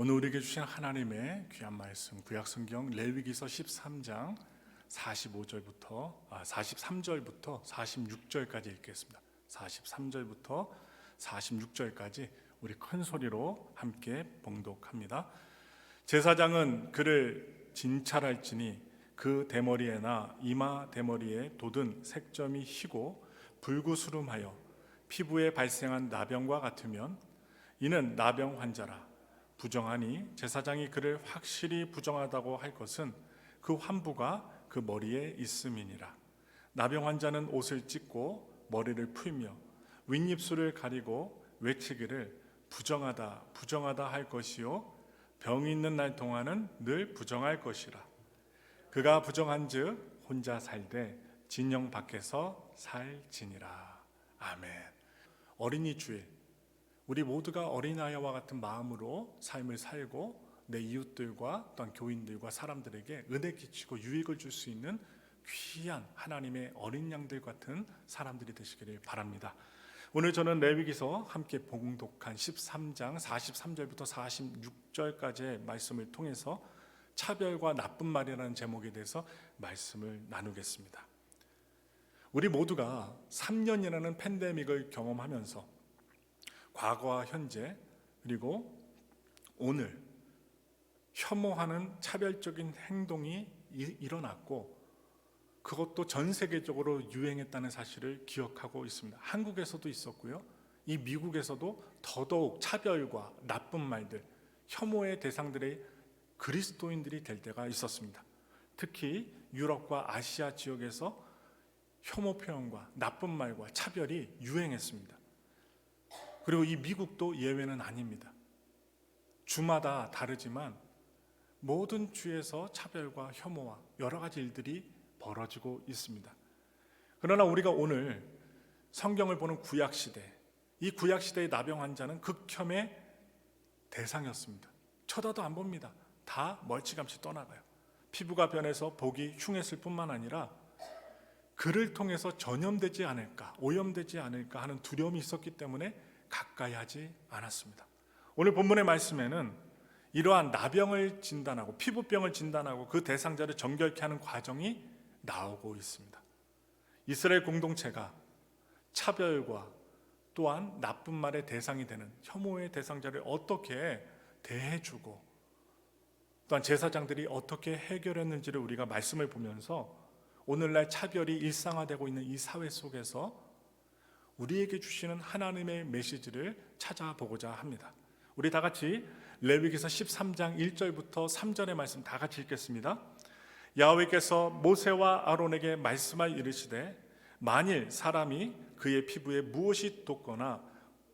오늘 우리에게 주신 하나님의 귀한 말씀, 구약성경 레위기서 13장 43절부터 46절까지 읽겠습니다. 43절부터 46절까지 우리 큰 소리로 함께 봉독합니다. 제사장은 그를 진찰할지니 그 대머리에나 이마 대머리에 돋은 색점이 희고 불구스름하여 피부에 발생한 나병과 같으면 이는 나병 환자라. 부정하니 제사장이 그를 확실히 부정하다고 할 것은 그 환부가 그 머리에 있음이니라. 나병 환자는 옷을 찢고 머리를 풀며 윗입술을 가리고 외치기를 부정하다 부정하다 할 것이요 병이 있는 날 동안은 늘 부정할 것이라. 그가 부정한즉 혼자 살되 진영 밖에서 살지니라. 아멘. 어린이 주일, 우리 모두가 어린아이와 같은 마음으로 삶을 살고 내 이웃들과 또한 교인들과 사람들에게 은혜 끼치고 유익을 줄 수 있는 귀한 하나님의 어린 양들 같은 사람들이 되시기를 바랍니다. 오늘 저는 레위기서 함께 봉독한 13장 43절부터 46절까지의 말씀을 통해서 차별과 나쁜 말이라는 제목에 대해서 말씀을 나누겠습니다. 우리 모두가 3년이라는 팬데믹을 경험하면서 과거와 현재 그리고 오늘 혐오하는 차별적인 행동이 일어났고 그것도 전 세계적으로 유행했다는 사실을 기억하고 있습니다. 한국에서도 있었고요. 이 미국에서도 더더욱 차별과 나쁜 말들, 혐오의 대상들의 그리스도인들이 될 때가 있었습니다. 특히 유럽과 아시아 지역에서 혐오 표현과 나쁜 말과 차별이 유행했습니다. 그리고 이 미국도 예외는 아닙니다. 주마다 다르지만 모든 주에서 차별과 혐오와 여러 가지 일들이 벌어지고 있습니다. 그러나 우리가 오늘 성경을 보는 구약시대, 이 구약시대의 나병 환자는 극혐의 대상이었습니다. 쳐다도 안 봅니다. 다 멀찌감치 떠나가요. 피부가 변해서 보기 흉했을 뿐만 아니라 그를 통해서 전염되지 않을까, 오염되지 않을까 하는 두려움이 있었기 때문에 가까이 하지 않았습니다. 오늘 본문의 말씀에는 이러한 나병을 진단하고 피부병을 진단하고 그 대상자를 정결케 하는 과정이 나오고 있습니다. 이스라엘 공동체가 차별과 또한 나쁜 말의 대상이 되는 혐오의 대상자를 어떻게 대해주고 또한 제사장들이 어떻게 해결했는지를 우리가 말씀을 보면서 오늘날 차별이 일상화되고 있는 이 사회 속에서 우리에게 주시는 하나님의 메시지를 찾아보고자 합니다. 우리 다 같이 레위기서 13장 1절부터 3절의 말씀 다 같이 읽겠습니다. 야훼께서 모세와 아론에게 말씀하여 이르시되 만일 사람이 그의 피부에 무엇이 돋거나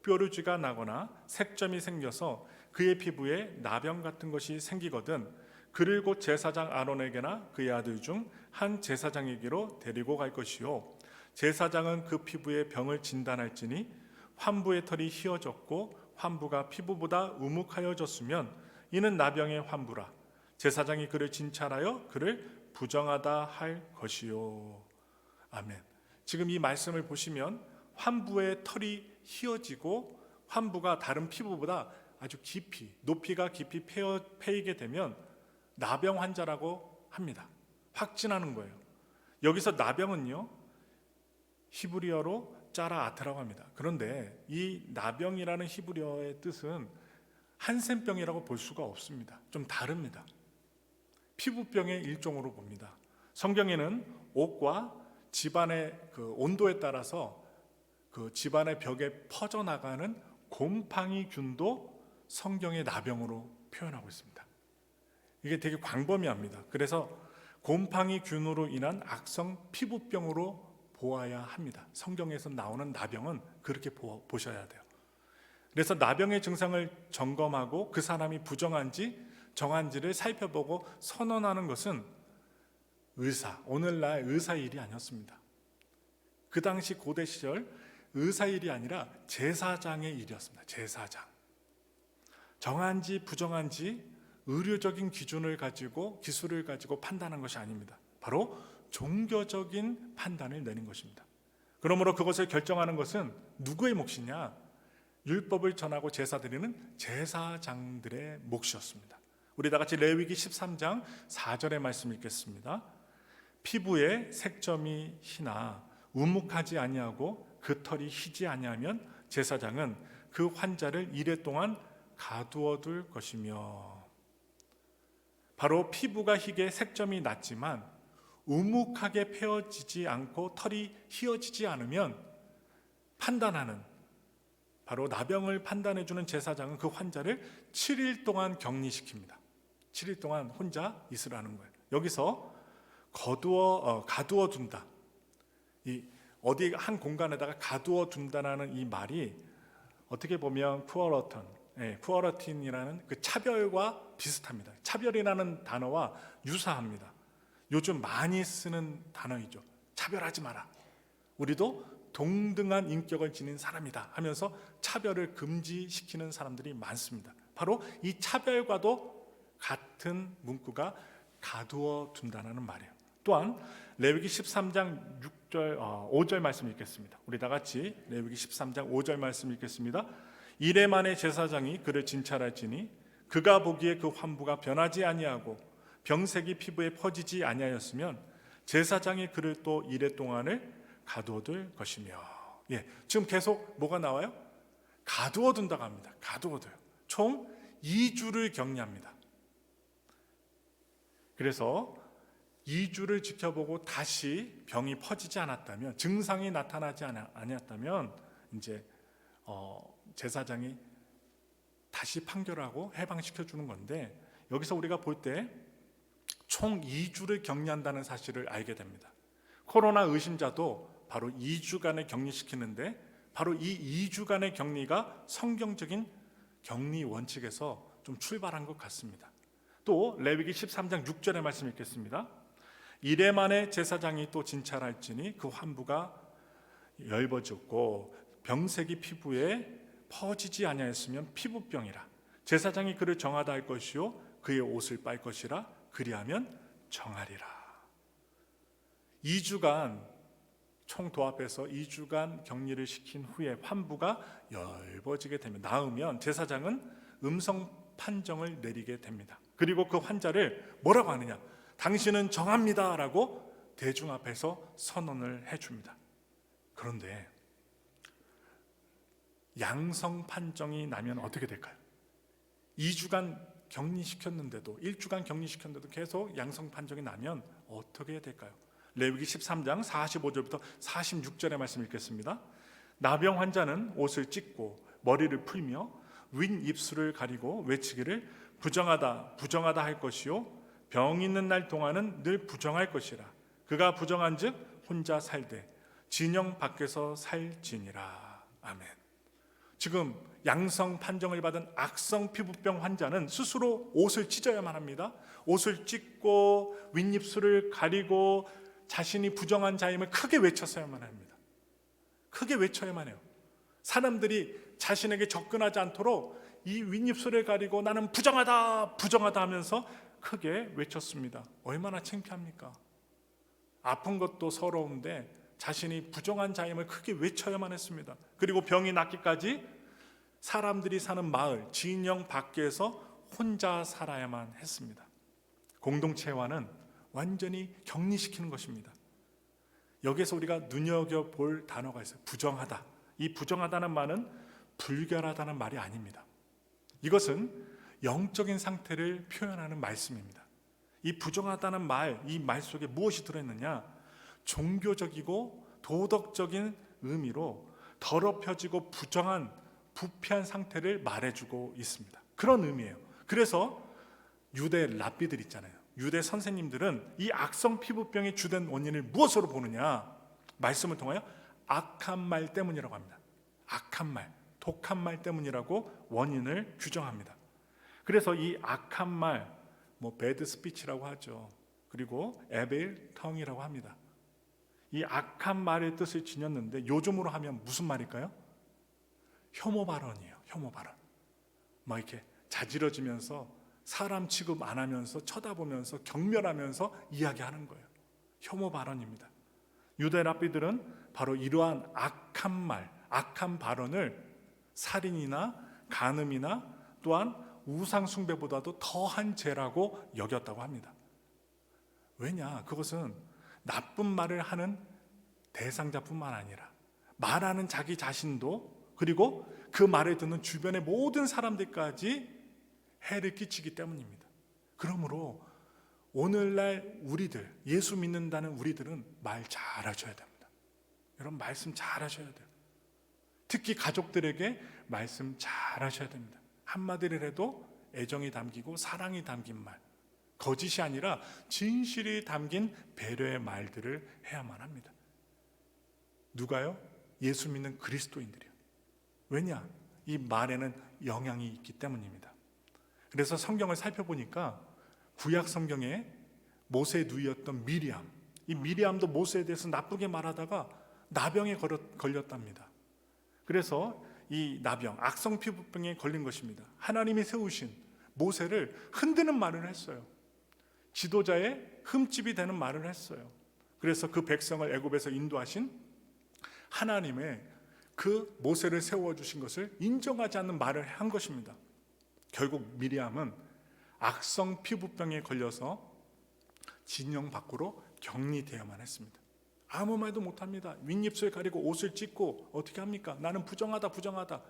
뾰루지가 나거나 색점이 생겨서 그의 피부에 나병 같은 것이 생기거든 그를 곧 제사장 아론에게나 그의 아들 중 한 제사장에게로 데리고 갈 것이요 제사장은 그 피부의 병을 진단할지니 환부의 털이 휘어졌고 환부가 피부보다 우묵하여졌으면 이는 나병의 환부라. 제사장이 그를 진찰하여 그를 부정하다 할 것이요. 아멘. 지금 이 말씀을 보시면 환부의 털이 휘어지고 환부가 다른 피부보다 아주 깊이, 높이가 깊이 패이게 되면 나병 환자라고 합니다. 확진하는 거예요. 여기서 나병은요, 히브리어로 짜라아트라고 합니다. 그런데 이 나병이라는 히브리어의 뜻은 한센병이라고 볼 수가 없습니다. 좀 다릅니다. 피부병의 일종으로 봅니다. 성경에는 옷과 집안의 그 온도에 따라서 그 집안의 벽에 퍼져나가는 곰팡이균도 성경의 나병으로 표현하고 있습니다. 이게 되게 광범위합니다. 그래서 곰팡이균으로 인한 악성 피부병으로 보아야 합니다. 성경에서 나오는 나병은 그렇게 보셔야 돼요. 그래서 나병의 증상을 점검하고 그 사람이 부정한지 정한지를 살펴보고 선언하는 것은 오늘날 의사 일이 아니었습니다. 그 당시 고대 시절 의사 일이 아니라 제사장의 일이었습니다. 제사장. 정한지 부정한지 의료적인 기준을 가지고 기술을 가지고 판단한 것이 아닙니다. 바로 종교적인 판단을 내는 것입니다. 그러므로 그것을 결정하는 것은 누구의 몫이냐? 율법을 전하고 제사 드리는 제사장들의 몫이었습니다. 우리 다 같이 레위기 13장 4절의 말씀 읽겠습니다. 피부에 색점이 희나 우묵하지 아니하고 그 털이 희지 아니하면 제사장은 그 환자를 이레 동안 가두어 둘 것이며. 바로 피부가 희게 색점이 났지만 우묵하게 펴지지 않고 털이 휘어지지 않으면 판단하는, 바로 나병을 판단해주는 제사장은 그 환자를 7일 동안 격리시킵니다. 7일 동안 혼자 있으라는 거예요. 여기서 가두어 둔다, 이 어디 한 공간에다가 가두어 둔다라는 이 말이 어떻게 보면 쿠어러틴이라는 그 차별과 비슷합니다. 차별이라는 단어와 유사합니다. 요즘 많이 쓰는 단어이죠. 차별하지 마라. 우리도 동등한 인격을 지닌 사람이다 하면서 차별을 금지시키는 사람들이 많습니다. 바로 이 차별과도 같은 문구가 가두어 둔다는 말이에요. 또한 레위기 13장 5절 말씀 읽겠습니다. 우리 다 같이 레위기 13장 5절 말씀 읽겠습니다. 이레 만에 제사장이 그를 진찰할지니 그가 보기에 그 환부가 변하지 아니하고 병색이 피부에 퍼지지 아니하였으면 제사장이 그를 또 이레 동안을 가두어둘 것이며. 지금 계속 뭐가 나와요? 가두어둔다고 합니다. 가두어둬요. 총 2주를 격리합니다. 그래서 2주를 지켜보고 다시 병이 퍼지지 않았다면, 증상이 나타나지 않았다면 이제 제사장이 다시 판결하고 해방시켜 주는 건데, 여기서 우리가 볼 때 총 2주를 격리한다는 사실을 알게 됩니다. 코로나 의심자도 바로 2주간을 격리시키는데, 바로 이 2주간의 격리가 성경적인 격리 원칙에서 좀 출발한 것 같습니다. 또 레위기 13장 6절의 말씀 읽겠습니다. 이레 만에 제사장이 또 진찰할지니 그 환부가 엷어졌고 병색이 피부에 퍼지지 아니하였으면 피부병이라. 제사장이 그를 정하다 할 것이요 그의 옷을 빨 것이라. 그리하면 정하리라. 2주간 총 도합해서 2주간 격리를 시킨 후에 환부가 엷어지게 되면, 나으면 제사장은 음성 판정을 내리게 됩니다. 그리고 그 환자를 뭐라고 하느냐? 당신은 정합니다 라고 대중 앞에서 선언을 해줍니다. 그런데 양성 판정이 나면 어떻게 될까요? 2주간 격리시켰는데도, 1주간 격리시켰는데도 계속 양성 판정이 나면 어떻게 될까요? 레위기 13장 45절부터 46절의 말씀 읽겠습니다. 나병 환자는 옷을 찢고 머리를 풀며 윈 입술을 가리고 외치기를 부정하다 부정하다 할 것이요 병 있는 날 동안은 늘 부정할 것이라. 그가 부정한즉 혼자 살되 진영 밖에서 살지니라. 아멘. 지금 양성 판정을 받은 악성 피부병 환자는 스스로 옷을 찢어야만 합니다. 옷을 찢고 윗입술을 가리고 자신이 부정한 자임을 크게 외쳤어야만 합니다. 크게 외쳐야만 해요. 사람들이 자신에게 접근하지 않도록 이 윗입술을 가리고 나는 부정하다 부정하다 하면서 크게 외쳤습니다. 얼마나 창피합니까? 아픈 것도 서러운데 자신이 부정한 자임을 크게 외쳐야만 했습니다. 그리고 병이 낫기까지 사람들이 사는 마을, 진영 밖에서 혼자 살아야만 했습니다. 공동체와는 완전히 격리시키는 것입니다. 여기서 우리가 눈여겨볼 단어가 있어요. 부정하다. 이 부정하다는 말은 불결하다는 말이 아닙니다. 이것은 영적인 상태를 표현하는 말씀입니다. 이 부정하다는 말, 이 말 속에 무엇이 들어있느냐? 종교적이고 도덕적인 의미로 더럽혀지고 부정한 부패한 상태를 말해주고 있습니다. 그런 의미예요. 그래서 유대 랍비들 있잖아요. 유대 선생님들은 이 악성 피부병의 주된 원인을 무엇으로 보느냐? 말씀을 통하여 악한 말 때문이라고 합니다. 악한 말, 독한 말 때문이라고 원인을 규정합니다. 그래서 이 악한 말, 배드 스피치라고 하죠. 그리고 에벨 텅이라고 합니다. 이 악한 말의 뜻을 지녔는데 요즘으로 하면 무슨 말일까요? 혐오 발언이에요. 혐오 발언. 막 이렇게 자지러지면서 사람 취급 안 하면서 쳐다보면서 경멸하면서 이야기하는 거예요. 혐오 발언입니다. 유대 랍비들은 바로 이러한 악한 말, 악한 발언을 살인이나 간음이나 또한 우상 숭배보다도 더한 죄라고 여겼다고 합니다. 왜냐? 그것은 나쁜 말을 하는 대상자뿐만 아니라 말하는 자기 자신도, 그리고 그 말을 듣는 주변의 모든 사람들까지 해를 끼치기 때문입니다. 그러므로 오늘날 우리들, 예수 믿는다는 우리들은 말 잘하셔야 됩니다. 여러분, 말씀 잘하셔야 돼요. 특히 가족들에게 말씀 잘하셔야 됩니다. 한마디를 애정이 담기고 사랑이 담긴 말, 거짓이 아니라 진실이 담긴 배려의 말들을 해야만 합니다. 누가요? 예수 믿는 그리스도인들이요. 왜냐? 이 말에는 영향이 있기 때문입니다. 그래서 성경을 살펴보니까 구약 성경에 모세의 누이였던 미리암, 이 미리암도 모세에 대해서 나쁘게 말하다가 나병에 걸렸답니다. 그래서 이 나병, 악성 피부병에 걸린 것입니다. 하나님이 세우신 모세를 흔드는 말을 했어요. 지도자의 흠집이 되는 말을 했어요. 그래서 그 백성을 애굽에서 인도하신 하나님의 그 모세를 세워주신 것을 인정하지 않는 말을 한 것입니다. 결국 미리암은 악성 피부병에 걸려서 진영 밖으로 격리되어야만 했습니다. 아무 말도 못합니다. 윗입술 가리고 옷을 찢고 어떻게 합니까? 나는 부정하다.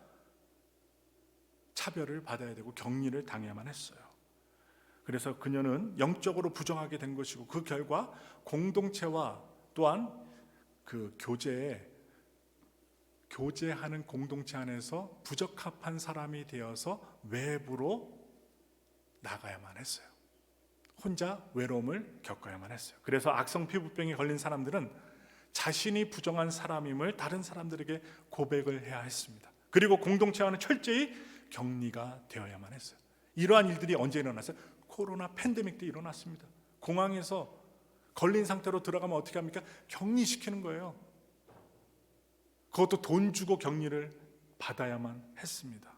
차별을 받아야 되고 격리를 당해야만 했어요. 그래서 그녀는 영적으로 부정하게 된 것이고, 그 결과 공동체와 또한 그 교제하는 공동체 안에서 부적합한 사람이 되어서 외부로 나가야만 했어요. 혼자 외로움을 겪어야만 했어요. 그래서 악성 피부병에 걸린 사람들은 자신이 부정한 사람임을 다른 사람들에게 고백을 해야 했습니다. 그리고 공동체 안에 철저히 격리가 되어야만 했어요. 이러한 일들이 언제 일어났어요? 코로나 팬데믹 때 일어났습니다. 공항에서 걸린 상태로 들어가면 어떻게 합니까? 격리시키는 거예요. 그것도 돈 주고 격리를 받아야만 했습니다.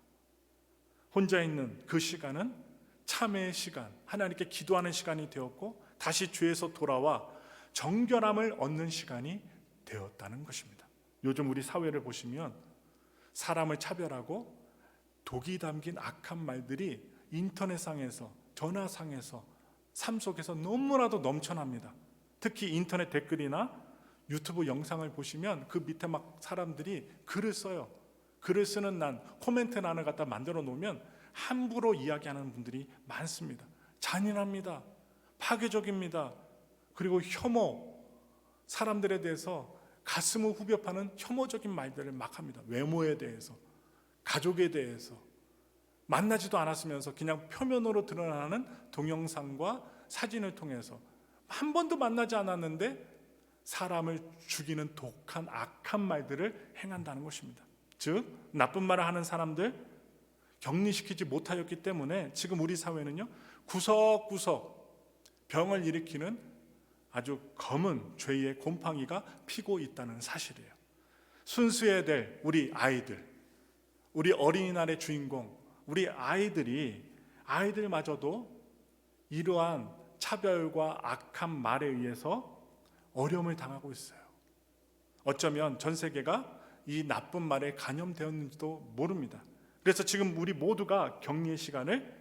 혼자 있는 그 시간은 참회의 시간, 하나님께 기도하는 시간이 되었고, 다시 죄에서 돌아와 정결함을 얻는 시간이 되었다는 것입니다. 요즘 우리 사회를 보시면 사람을 차별하고 독이 담긴 악한 말들이 인터넷상에서, 전화상에서, 삶 속에서 너무나도 넘쳐납니다. 특히 인터넷 댓글이나 유튜브 영상을 보시면 그 밑에 막 사람들이 글을 써요. 글을 쓰는 난, 코멘트란을 갖다 만들어 놓으면 함부로 이야기하는 분들이 많습니다. 잔인합니다. 파괴적입니다. 그리고 혐오, 사람들에 대해서 가슴을 후벼 파는 혐오적인 말들을 막 합니다. 외모에 대해서, 가족에 대해서, 만나지도 않았으면서 그냥 표면으로 드러나는 동영상과 사진을 통해서 한 번도 만나지 않았는데 사람을 죽이는 독한 악한 말들을 행한다는 것입니다. 즉, 나쁜 말을 하는 사람들 격리시키지 못하였기 때문에 지금 우리 사회는요, 구석구석 병을 일으키는 아주 검은 죄의 곰팡이가 피고 있다는 사실이에요. 순수해야 될 우리 아이들, 우리 어린이날의 주인공, 우리 아이들마저도 이러한 차별과 악한 말에 의해서 어려움을 당하고 있어요. 어쩌면 전 세계가 이 나쁜 말에 감염되었는지도 모릅니다. 그래서 지금 우리 모두가 격리의 시간을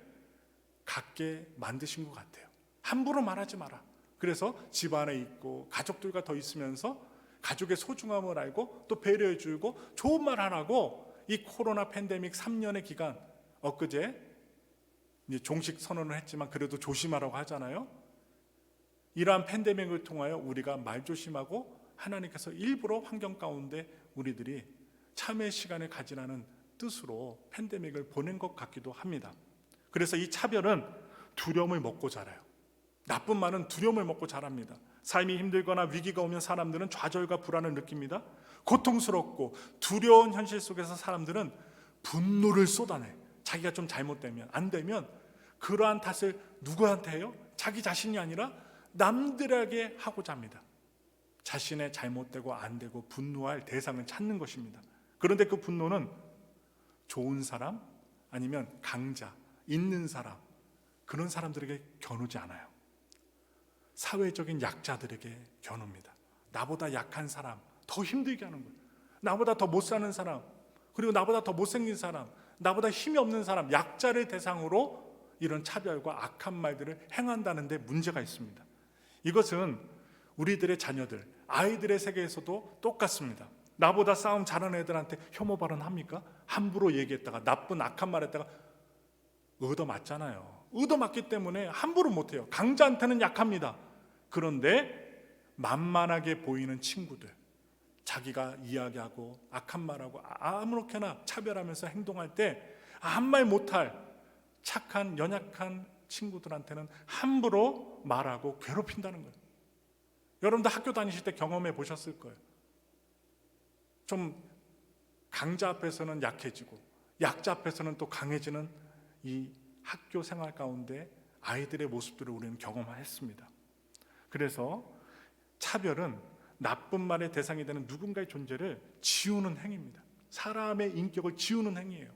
갖게 만드신 것 같아요. 함부로 말하지 마라. 그래서 집 안에 있고 가족들과 더 있으면서 가족의 소중함을 알고 또 배려해 주고 좋은 말 하라고 이 코로나 팬데믹 3년의 기간, 엊그제 이제 종식 선언을 했지만 그래도 조심하라고 하잖아요. 이러한 팬데믹을 통하여 우리가 말 조심하고 하나님께서 일부러 환경 가운데 우리들이 참회 시간을 가지라는 뜻으로 팬데믹을 보낸 것 같기도 합니다. 그래서 이 차별은 두려움을 먹고 자라요. 나쁜 말은 두려움을 먹고 자랍니다. 삶이 힘들거나 위기가 오면 사람들은 좌절과 불안을 느낍니다. 고통스럽고 두려운 현실 속에서 사람들은 분노를 쏟아내. 자기가 좀 잘못되면, 안 되면 그러한 탓을 누구한테 해요? 자기 자신이 아니라 남들에게 하고자 합니다. 자신의 잘못되고 안 되고 분노할 대상을 찾는 것입니다. 그런데 그 분노는 좋은 사람, 아니면 강자, 있는 사람, 그런 사람들에게 겨누지 않아요. 사회적인 약자들에게 겨눕니다. 나보다 약한 사람, 더 힘들게 하는 거예요. 나보다 더 못 사는 사람, 그리고 나보다 더 못생긴 사람, 나보다 힘이 없는 사람, 약자를 대상으로 이런 차별과 악한 말들을 행한다는 데 문제가 있습니다. 이것은 우리들의 자녀들, 아이들의 세계에서도 똑같습니다. 나보다 싸움 잘하는 애들한테 혐오 발언합니까? 함부로 얘기했다가 나쁜 악한 말 했다가 얻어맞잖아요. 얻어맞기 때문에 함부로 못해요. 강자한테는 약합니다. 그런데 만만하게 보이는 친구들, 자기가 이야기하고 악한 말하고 아무렇게나 차별하면서 행동할 때 아무 말 못할 착한 연약한 친구들한테는 함부로 말하고 괴롭힌다는 거예요. 여러분도 학교 다니실 때 경험해 보셨을 거예요. 좀 강자 앞에서는 약해지고 약자 앞에서는 또 강해지는 이 학교 생활 가운데 아이들의 모습들을 우리는 경험했습니다. 그래서 차별은 나쁜 말의 대상이 되는 누군가의 존재를 지우는 행위입니다. 사람의 인격을 지우는 행위예요.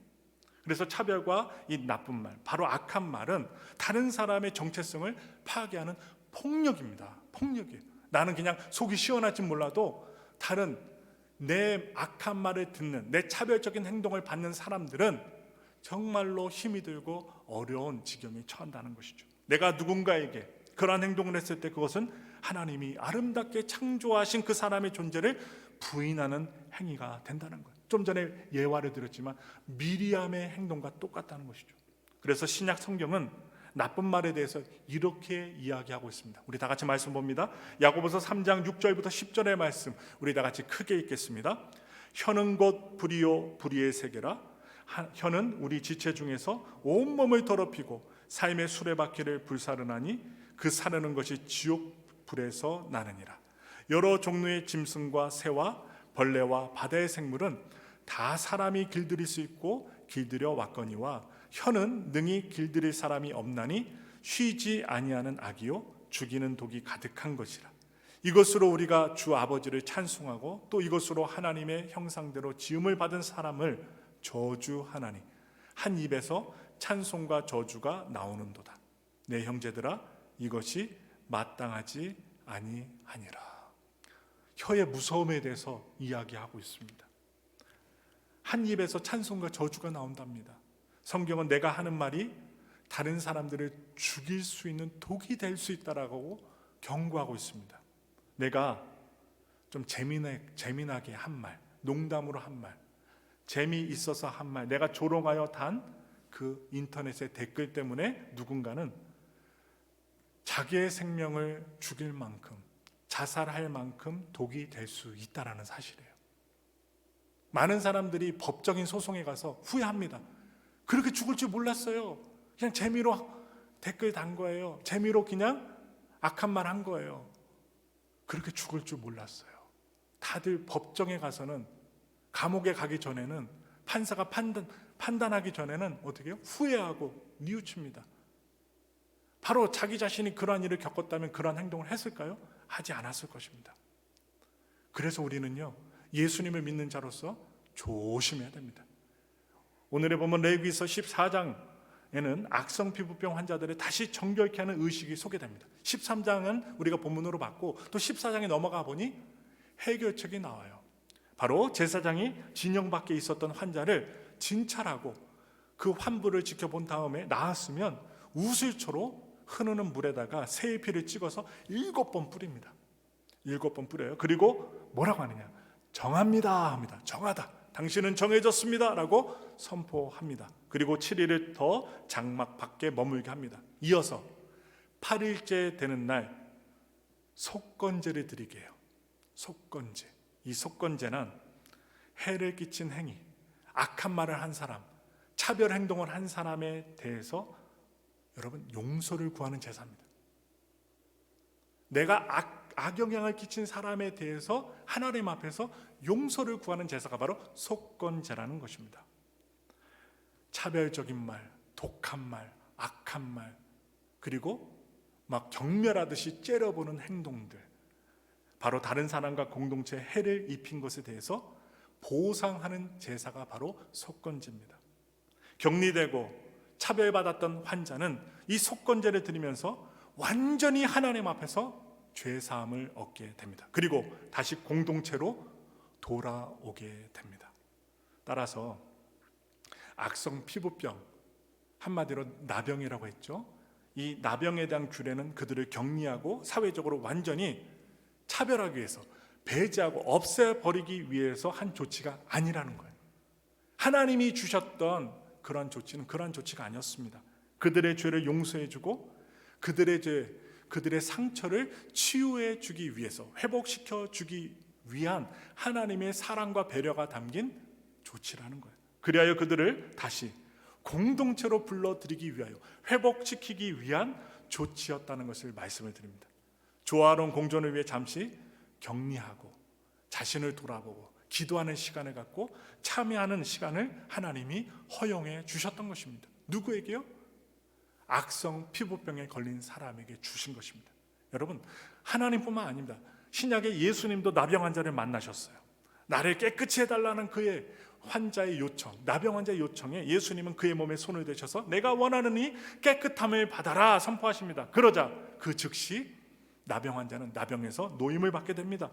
그래서 차별과 이 나쁜 말, 바로 악한 말은 다른 사람의 정체성을 파괴하는 폭력입니다. 폭력이에요. 나는 그냥 속이 시원할지 몰라도 다른 내 악한 말을 듣는, 내 차별적인 행동을 받는 사람들은 정말로 힘이 들고 어려운 지경에 처한다는 것이죠. 내가 누군가에게 그러한 행동을 했을 때 그것은 하나님이 아름답게 창조하신 그 사람의 존재를 부인하는 행위가 된다는 거예요. 좀 전에 예화를 드렸지만 미리암의 행동과 똑같다는 것이죠. 그래서 신약 성경은 나쁜 말에 대해서 이렇게 이야기하고 있습니다. 우리 다 같이 말씀 봅니다. 야고보서 3장 6절부터 10절의 말씀 우리 다 같이 크게 읽겠습니다. 혀는 곧 불이요 불의의 세계라. 혀는 우리 지체 중에서 온몸을 더럽히고 삶의 수레바퀴를 불사르나니 그 사르는 것이 지옥 불에서 나느니라. 여러 종류의 짐승과 새와 벌레와 바다의 생물은 다 사람이 길들일 수 있고 길들여 왔거니와 혀는 능히 길들일 사람이 없나니 쉬지 아니하는 악이요 죽이는 독이 가득한 것이라. 이것으로 우리가 주 아버지를 찬송하고 또 이것으로 하나님의 형상대로 지음을 받은 사람을 저주하나니 한 입에서 찬송과 저주가 나오는도다. 내 형제들아 이것이 마땅하지 아니하니라. 혀의 무서움에 대해서 이야기하고 있습니다. 한 입에서 찬송과 저주가 나온답니다. 성경은 내가 하는 말이 다른 사람들을 죽일 수 있는 독이 될 수 있다라고 경고하고 있습니다. 내가 좀 재미나게 한 말, 농담으로 한 말, 재미있어서 한 말, 내가 조롱하여 단 그 인터넷의 댓글 때문에 누군가는 자기의 생명을 죽일 만큼, 자살할 만큼 독이 될 수 있다는 사실이에요. 많은 사람들이 법적인 소송에 가서 후회합니다. 그렇게 죽을 줄 몰랐어요. 그냥 재미로 댓글 단 거예요. 재미로 그냥 악한 말 한 거예요. 그렇게 죽을 줄 몰랐어요. 다들 법정에 가서는, 감옥에 가기 전에는, 판사가 판단하기 전에는 어떻게 해요? 후회하고 뉘우칩니다. 바로 자기 자신이 그러한 일을 겪었다면 그러한 행동을 했을까요? 하지 않았을 것입니다. 그래서 우리는요, 예수님을 믿는 자로서 조심해야 됩니다. 오늘에 보면 레위기서 14장에는 악성 피부병 환자들을 다시 정결케 하는 의식이 소개됩니다. 13장은 우리가 본문으로 봤고 또 14장에 넘어가 보니 해결책이 나와요. 바로 제사장이 진영 밖에 있었던 환자를 진찰하고 그 환부를 지켜본 다음에 나았으면 우슬초로 흐르는 물에다가 새의 피를 찍어서 7번 뿌립니다. 7번 뿌려요. 그리고 뭐라고 하느냐? 정합니다 합니다. 정하다. 당신은 정해졌습니다 라고 선포합니다. 그리고 7일을 더 장막 밖에 머물게 합니다. 이어서 8일째 되는 날 속건제를 드리게 해요. 속건제. 이 속건제는 해를 끼친 행위, 악한 말을 한 사람, 차별 행동을 한 사람에 대해서 여러분 용서를 구하는 제사입니다. 내가 악영향을 끼친 사람에 대해서 하나님 앞에서 용서를 구하는 제사가 바로 속건제라는 것입니다. 차별적인 말, 독한 말, 악한 말, 그리고 막 경멸하듯이 째려보는 행동들, 바로 다른 사람과 공동체에 해를 입힌 것에 대해서 보상하는 제사가 바로 속건제입니다. 격리되고 차별받았던 환자는 이 속건제를 드리면서 완전히 하나님 앞에서 죄사함을 얻게 됩니다. 그리고 다시 공동체로 돌아오게 됩니다. 따라서 악성 피부병, 한마디로 나병이라고 했죠. 이 나병에 대한 규례는 그들을 격리하고 사회적으로 완전히 차별하기 위해서, 배제하고 없애버리기 위해서 한 조치가 아니라는 거예요. 하나님이 주셨던 그런 조치는 그런 조치가 아니었습니다. 그들의 죄를 용서해주고 그들의 상처를 치유해 주기 위해서, 회복시켜 주기 위한 하나님의 사랑과 배려가 담긴 조치라는 거예요. 그리하여 그들을 다시 공동체로 불러들이기 위하여, 회복시키기 위한 조치였다는 것을 말씀을 드립니다. 조화로운 공존을 위해 잠시 격리하고 자신을 돌아보고 기도하는 시간을 갖고 참여하는 시간을 하나님이 허용해 주셨던 것입니다. 누구에게요? 악성 피부병에 걸린 사람에게 주신 것입니다. 여러분, 하나님뿐만 아닙니다. 신약의 예수님도 나병 환자를 만나셨어요. 나를 깨끗이 해달라는 그의 환자의 요청, 나병 환자의 요청에 예수님은 그의 몸에 손을 대셔서 내가 원하느니 깨끗함을 받아라 선포하십니다. 그러자 그 즉시 나병 환자는 나병에서 노임을 받게 됩니다.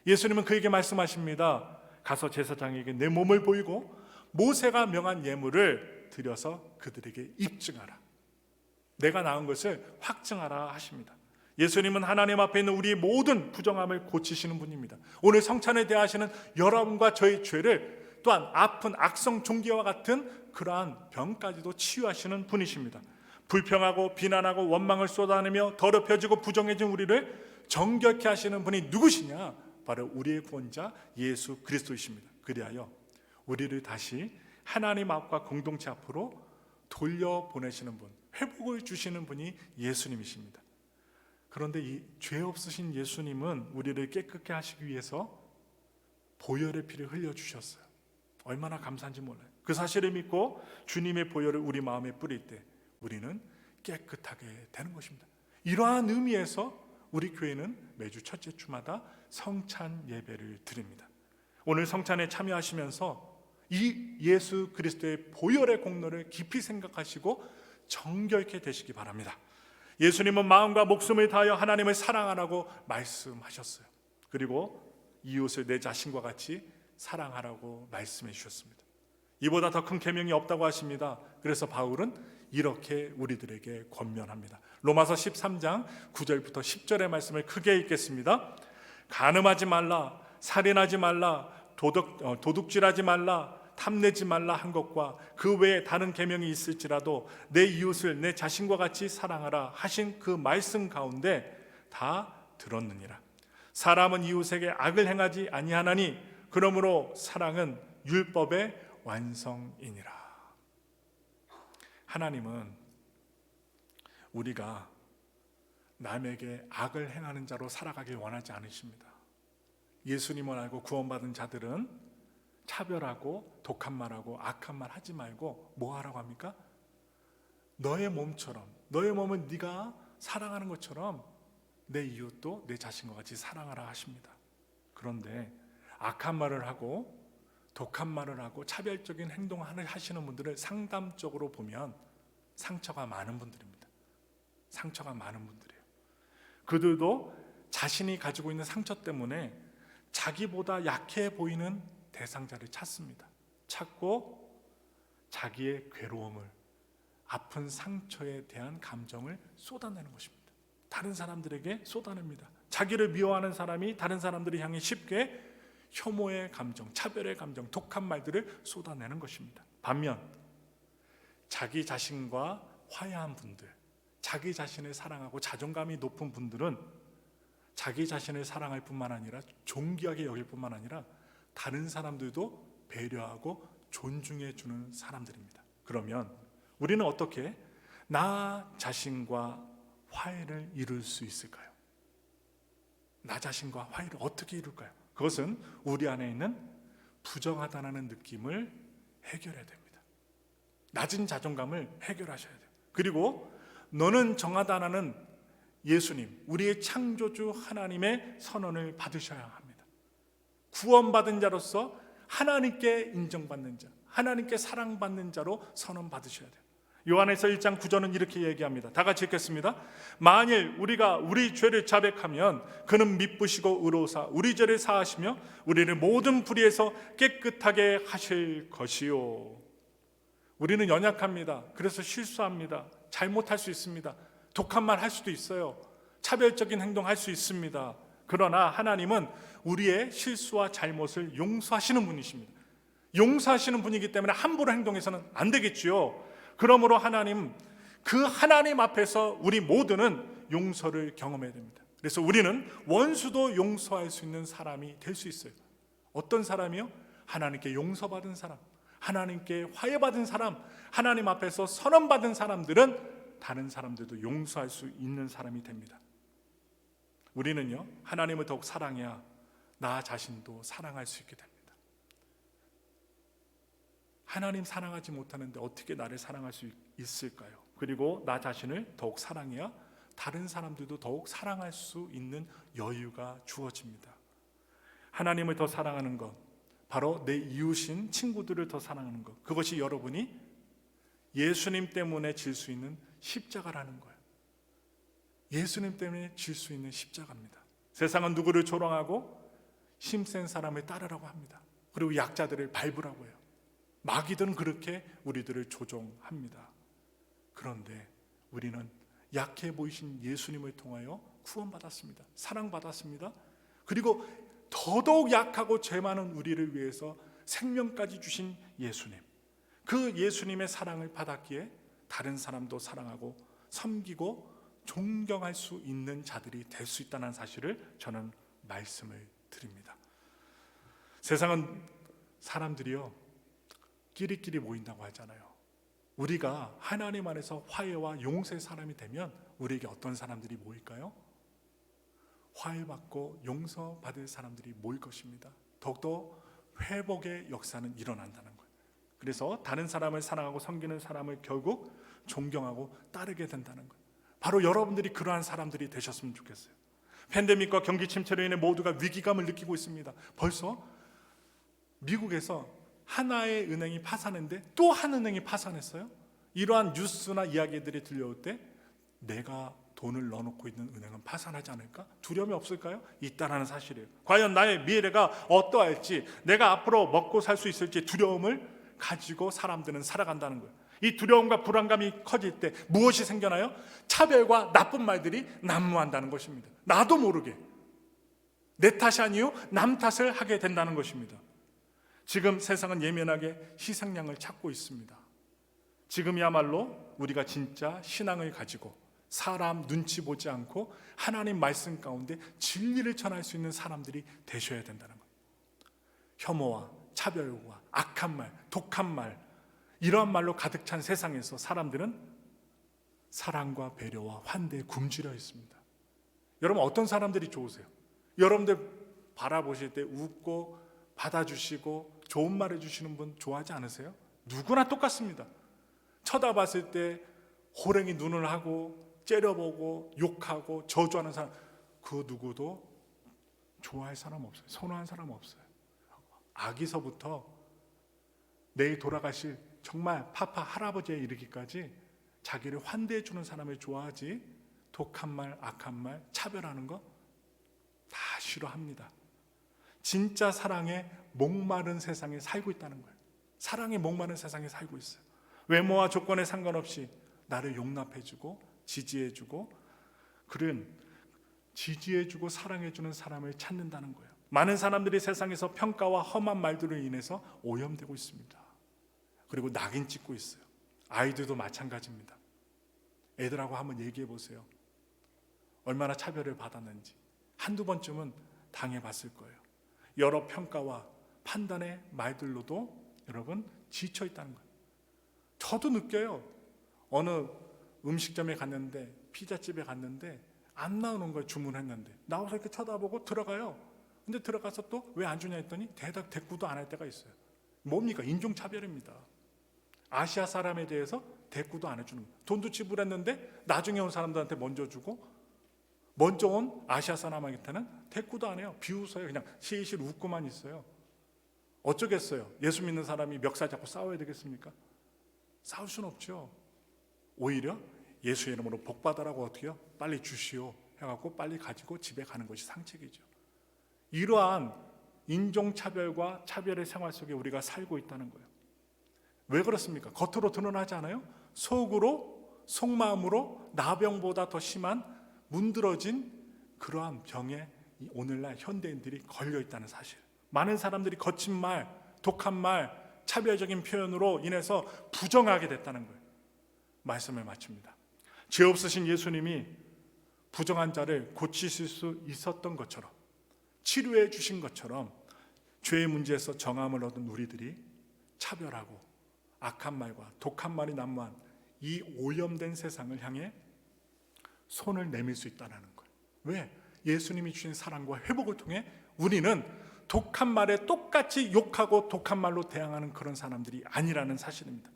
예수님은 그에게 말씀하십니다. 가서 제사장에게 내 몸을 보이고 모세가 명한 예물을 드려서 그들에게 입증하라. 내가 나은 것을 확증하라 하십니다. 예수님은 하나님 앞에 있는 우리의 모든 부정함을 고치시는 분입니다. 오늘 성찬에 대하시는 여러분과 저의 죄를, 또한 아픈 악성 종기와 같은 그러한 병까지도 치유하시는 분이십니다. 불평하고 비난하고 원망을 쏟아내며 더럽혀지고 부정해진 우리를 정결케 하시는 분이 누구시냐? 바로 우리의 구원자 예수 그리스도이십니다. 그리하여 우리를 다시 하나님 앞과 공동체 앞으로 돌려보내시는 분, 회복을 주시는 분이 예수님이십니다. 그런데 이 죄 없으신 예수님은 우리를 깨끗게 하시기 위해서 보혈의 피를 흘려주셨어요. 얼마나 감사한지 몰라요. 그 사실을 믿고 주님의 보혈을 우리 마음에 뿌릴 때 우리는 깨끗하게 되는 것입니다. 이러한 의미에서 우리 교회는 매주 첫째 주마다 성찬 예배를 드립니다. 오늘 성찬에 참여하시면서 이 예수 그리스도의 보혈의 공로를 깊이 생각하시고 정결케 되시기 바랍니다. 예수님은 마음과 목숨을 다하여 하나님을 사랑하라고 말씀하셨어요. 그리고 이웃을 내 자신과 같이 사랑하라고 말씀해 주셨습니다. 이보다 더 큰 계명이 없다고 하십니다. 그래서 바울은 이렇게 우리들에게 권면합니다. 로마서 13장 9절부터 10절의 말씀을 크게 읽겠습니다. 간음하지 말라, 살인하지 말라, 도둑질하지 말라, 탐내지 말라 한 것과 그 외에 다른 계명이 있을지라도 내 이웃을 내 자신과 같이 사랑하라 하신 그 말씀 가운데 다 들었느니라. 사람은 이웃에게 악을 행하지 아니하나니 그러므로 사랑은 율법의 완성이니라. 하나님은 우리가 남에게 악을 행하는 자로 살아가길 원하지 않으십니다. 예수님을 알고 구원받은 자들은 차별하고 독한 말하고 악한 말 하지 말고 뭐 하라고 합니까? 너의 몸처럼, 너의 몸은 네가 사랑하는 것처럼 내 이웃도 내 자신과 같이 사랑하라 하십니다. 그런데 악한 말을 하고 독한 말을 하고 차별적인 행동을 하시는 분들을 상담적으로 보면 상처가 많은 분들입니다. 상처가 많은 분들이에요. 그들도 자신이 가지고 있는 상처 때문에 자기보다 약해 보이는 대상자를 찾습니다. 찾고 자기의 괴로움을, 아픈 상처에 대한 감정을 쏟아내는 것입니다. 다른 사람들에게 쏟아냅니다. 자기를 미워하는 사람이 다른 사람들을 향해 쉽게 혐오의 감정, 차별의 감정, 독한 말들을 쏟아내는 것입니다. 반면 자기 자신과 화해한 분들, 자기 자신을 사랑하고 자존감이 높은 분들은 자기 자신을 사랑할 뿐만 아니라 존귀하게 여길 뿐만 아니라 다른 사람들도 배려하고 존중해 주는 사람들입니다. 그러면 우리는 어떻게 나 자신과 화해를 이룰 수 있을까요? 나 자신과 화해를 어떻게 이룰까요? 그것은 우리 안에 있는 부정하다는 느낌을 해결해야 됩니다. 낮은 자존감을 해결하셔야 돼요. 그리고 너는 정하다는 예수님, 우리의 창조주 하나님의 선언을 받으셔야 합니다. 구원받은 자로서 하나님께 인정받는 자, 하나님께 사랑받는 자로 선언받으셔야 돼요. 요한에서 1장 9절은 이렇게 얘기합니다. 다 같이 읽겠습니다. 만일 우리가 우리 죄를 자백하면 그는 미쁘시고 의로우사 우리 죄를 사하시며 우리를 모든 불의에서 깨끗하게 하실 것이요. 우리는 연약합니다. 그래서 실수합니다. 잘못할 수 있습니다. 독한 말 할 수도 있어요. 차별적인 행동 할 수 있습니다. 그러나 하나님은 우리의 실수와 잘못을 용서하시는 분이십니다. 용서하시는 분이기 때문에 함부로 행동해서는 안 되겠지요. 그러므로 그 하나님 앞에서 우리 모두는 용서를 경험해야 됩니다. 그래서 우리는 원수도 용서할 수 있는 사람이 될 수 있어요. 어떤 사람이요? 하나님께 용서받은 사람, 하나님께 화해받은 사람, 하나님 앞에서 선언받은 사람들은 다른 사람들도 용서할 수 있는 사람이 됩니다. 우리는요, 하나님을 더욱 사랑해야 나 자신도 사랑할 수 있게 됩니다. 하나님 사랑하지 못하는데 어떻게 나를 사랑할 수 있을까요? 그리고 나 자신을 더욱 사랑해야 다른 사람들도 더욱 사랑할 수 있는 여유가 주어집니다. 하나님을 더 사랑하는 것, 바로 내 이웃인 친구들을 더 사랑하는 것, 그것이 여러분이 예수님 때문에 질 수 있는 십자가라는 거예요. 예수님 때문에 질 수 있는 십자가입니다. 세상은 누구를 조롱하고 힘센 사람을 따르라고 합니다. 그리고 약자들을 밟으라고 해요. 마귀들은 그렇게 우리들을 조종합니다. 그런데 우리는 약해 보이신 예수님을 통하여 구원받았습니다. 사랑받았습니다. 그리고 더더욱 약하고 죄 많은 우리를 위해서 생명까지 주신 예수님, 그 예수님의 사랑을 받았기에 다른 사람도 사랑하고 섬기고 존경할 수 있는 자들이 될 수 있다는 사실을 저는 말씀을 드립니다. 세상은 사람들이요 끼리끼리 모인다고 하잖아요. 우리가 하나님 안에서 화해와 용서의 사람이 되면 우리에게 어떤 사람들이 모일까요? 화해받고 용서받을 사람들이 모일 것입니다. 더욱더 회복의 역사는 일어난다는 거예요. 그래서 다른 사람을 사랑하고 섬기는 사람을 결국 존경하고 따르게 된다는 거예요. 바로 여러분들이 그러한 사람들이 되셨으면 좋겠어요. 팬데믹과 경기 침체로 인해 모두가 위기감을 느끼고 있습니다. 벌써 미국에서 하나의 은행이 파산했는데 또 한 은행이 파산했어요. 이러한 뉴스나 이야기들이 들려올 때 내가 돈을 넣어놓고 있는 은행은 파산하지 않을까? 두려움이 없을까요? 있다는 사실이에요. 과연 나의 미래가 어떠할지, 내가 앞으로 먹고 살 수 있을지 두려움을 가지고 사람들은 살아간다는 거예요. 이 두려움과 불안감이 커질 때 무엇이 생겨나요? 차별과 나쁜 말들이 난무한다는 것입니다. 나도 모르게 내 탓이 아니요 남 탓을 하게 된다는 것입니다. 지금 세상은 예민하게 희생양을 찾고 있습니다. 지금이야말로 우리가 진짜 신앙을 가지고 사람 눈치 보지 않고 하나님 말씀 가운데 진리를 전할 수 있는 사람들이 되셔야 된다는 거예요. 혐오와 차별과 악한 말, 독한 말, 이러한 말로 가득 찬 세상에서 사람들은 사랑과 배려와 환대에 굶주려 있습니다. 여러분 어떤 사람들이 좋으세요? 여러분들 바라보실 때 웃고 받아주시고 좋은 말 해주시는 분 좋아하지 않으세요? 누구나 똑같습니다. 쳐다봤을 때 호랭이 눈을 하고 째려보고 욕하고 저주하는 사람, 그 누구도 좋아할 사람 없어요. 선호한 사람 없어요. 아기서부터 내일 돌아가실 정말 파파 할아버지에 이르기까지 자기를 환대해 주는 사람을 좋아하지, 독한 말, 악한 말, 차별하는 거 다 싫어합니다. 진짜 사랑에 목마른 세상에 살고 있다는 거예요. 사랑에 목마른 세상에 살고 있어요. 외모와 조건에 상관없이 나를 용납해주고 지지해주고, 그런 지지해주고 사랑해주는 사람을 찾는다는 거예요. 많은 사람들이 세상에서 평가와 험한 말들로 인해서 오염되고 있습니다. 그리고 낙인 찍고 있어요. 아이들도 마찬가지입니다. 애들하고 한번 얘기해 보세요. 얼마나 차별을 받았는지 한두 번쯤은 당해봤을 거예요. 여러 평가와 판단의 말들로도 여러분 지쳐 있다는 거예요. 저도 느껴요. 어느 음식점에 갔는데, 피자집에 갔는데 안 나오는 걸 주문했는데 나와서 이렇게 쳐다보고 들어가요. 근데 들어가서 또 왜 안 주냐 했더니 대꾸도 안 할 때가 있어요. 뭡니까? 인종차별입니다. 아시아 사람에 대해서 대꾸도 안 해주는 거예요. 돈도 지불했는데 나중에 온 사람들한테 먼저 주고, 먼저 온 아시아 사람한테는 대꾸도 안 해요. 비웃어요. 그냥 실실 웃고만 있어요. 어쩌겠어요? 예수 믿는 사람이 멱살 잡고 싸워야 되겠습니까? 싸울 수는 없죠. 오히려 예수의 이름으로 복받으라고 어떻게요? 빨리 주시오 해갖고 빨리 가지고 집에 가는 것이 상책이죠. 이러한 인종차별과 차별의 생활 속에 우리가 살고 있다는 거예요. 왜 그렇습니까? 겉으로 드러나지 않아요? 속마음으로 나병보다 더 심한 문드러진 그러한 병에 오늘날 현대인들이 걸려 있다는 사실. 많은 사람들이 거친 말, 독한 말, 차별적인 표현으로 인해서 부정하게 됐다는 거예요. 말씀을 마칩니다. 죄 없으신 예수님이 부정한 자를 고치실 수 있었던 것처럼, 치료해 주신 것처럼 죄의 문제에서 정함을 얻은 우리들이 차별하고 악한 말과 독한 말이 난무한 이 오염된 세상을 향해 손을 내밀 수 있다는 거예요. 왜? 예수님이 주신 사랑과 회복을 통해 우리는 독한 말에 똑같이 욕하고 독한 말로 대항하는 그런 사람들이 아니라는 사실입니다.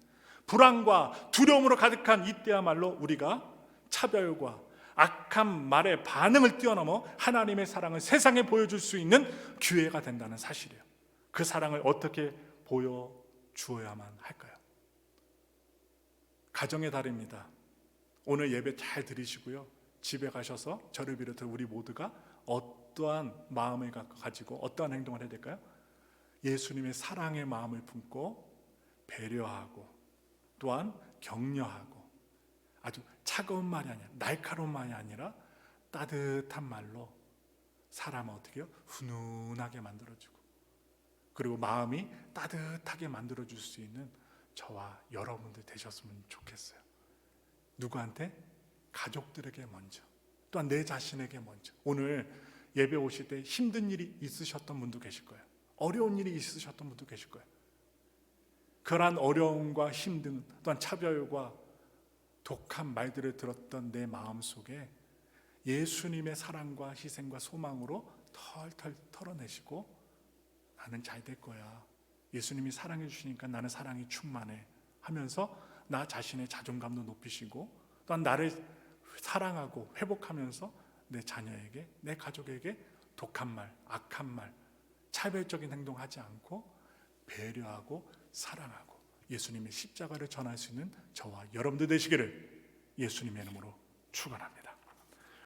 불안과 두려움으로 가득한 이때야말로 우리가 차별과 악한 말의 반응을 뛰어넘어 하나님의 사랑을 세상에 보여줄 수 있는 기회가 된다는 사실이에요. 그 사랑을 어떻게 보여주어야만 할까요? 가정의 달입니다. 오늘 예배 잘 드리시고요, 집에 가셔서 저를 비롯해 우리 모두가 어떠한 마음을 가지고 어떠한 행동을 해야 될까요? 예수님의 사랑의 마음을 품고 배려하고 또한 격려하고 아주 차가운 말이 아니라 날카로운 말이 아니라 따뜻한 말로 사람을 어떻게 해요? 훈훈하게 만들어주고 그리고 마음이 따뜻하게 만들어줄 수 있는 저와 여러분들 되셨으면 좋겠어요. 누구한테? 가족들에게 먼저, 또한 내 자신에게 먼저. 오늘 예배 오실 때 힘든 일이 있으셨던 분도 계실 거예요. 어려운 일이 있으셨던 분도 계실 거예요. 그러한 어려움과 힘든 또한 차별과 독한 말들을 들었던 내 마음 속에 예수님의 사랑과 희생과 소망으로 털털 털어내시고 나는 잘 될 거야, 예수님이 사랑해 주시니까 나는 사랑이 충만해 하면서 나 자신의 자존감도 높이시고 또한 나를 사랑하고 회복하면서 내 자녀에게, 내 가족에게 독한 말, 악한 말, 차별적인 행동하지 않고 배려하고 사랑하고 예수님의 십자가를 전할 수 있는 저와 여러분들 되시기를 예수님의 이름으로 축원합니다.